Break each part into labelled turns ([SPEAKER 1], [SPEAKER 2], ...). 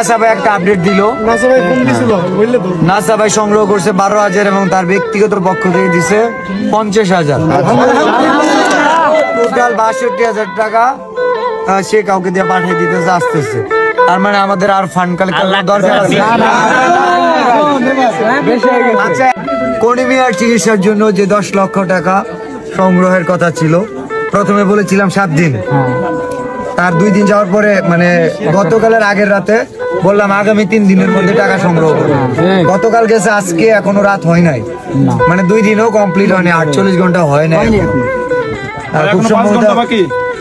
[SPEAKER 1] NASA ভাই একটা update দিল। নাসা ভাই সংগ্রহ করছে 12,000 এবং তার ব্যক্তিগত পক্ষ থেকে দিছে 50,000। টোটাল 62,000 টাকা সে কাউকে দিয়ে পাঠিয়ে দিতেছে আসতেছে। তার মানে আমাদের আর ফান্ড কালেক্ট করার দরকার আছে। আচ্ছা, কনিমিয়ার চিকিৎসার জন্য যে 10 লক্ষ টাকা সংগ্রহের কথা ছিল, প্রথমে বলেছিলাম 7 দিন, তার 2 দিন যাওয়ার পরে মানে গতকালের আগের রাতে বললাম আগামী 3 দিনের মধ্যে টাকা সংগ্রহ করবো। গতকাল গেছে, আজকে এখনো রাত হয় নাই, মানে 2 দিনও কমপ্লিট হয়নি, 48 ঘন্টা হয় নাই। খুব সম্ভবত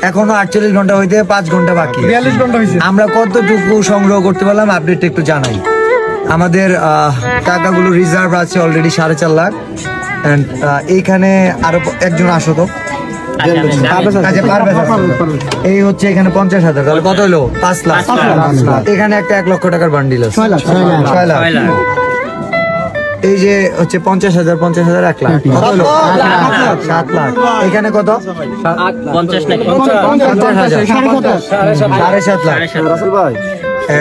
[SPEAKER 1] এখনো 48 ঘন্টা হইতে 5 ঘন্টা বাকি। আমরা কতটুকু সংগ্রহ করতে পারলাম আপডেট একটু জানাই। আমাদের টাকাগুলো রিজার্ভ আছে অলরেডি 4.5 লাখ। এইখানে আরো একজন আসো তো, এই হচ্ছে এখানে 50,000, তাহলে কত হলো? 5 লাখ। এখানে একটা 1 লক্ষ টাকার বান্ডিল আছে, 6 লাখ। এই যে হচ্ছে 50,000, 1 লাখ, কত হলো? 7 লাখ। এখানে কত? 50,000, 7.5 লাখ।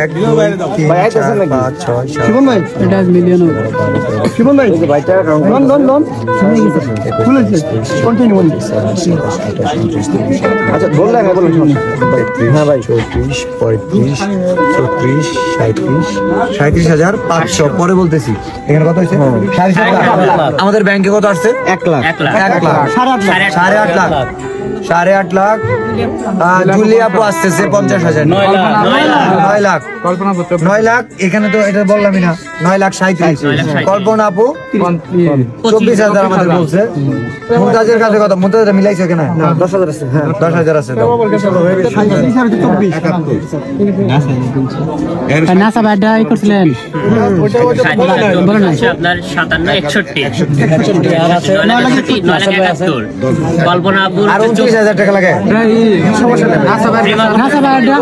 [SPEAKER 1] 1, 2, 3, 4, 5, 6, 7, 37,500 পরে বলতেছি। এখানে কত হয়েছে? 7.5 লাখ। আমাদের ব্যাংকে কত আসছে? 1 লাখ। 8.5 লাখ। 8.5 লাখ। জুলি আপু আসতেছে 50,000। 9 লাখ। 9 লাখ। এখানে তো এটা বললামই না, 9,37,000। কল্পনা আপু 24,000 আমাদের বলছে। মুমতাজের কাছে কত? মুমতাজের মিলাইছে কেন? 10,000 আছে। 10,000 আছে।
[SPEAKER 2] নাসা ভাইটা ই করছিলেন
[SPEAKER 3] আপনার 57, 61, কল্পনা আপুর
[SPEAKER 1] আর 29,000 টাকা লাগে।
[SPEAKER 2] নাসা ভাইটা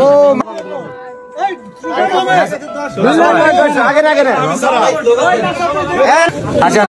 [SPEAKER 1] আচ্ছা।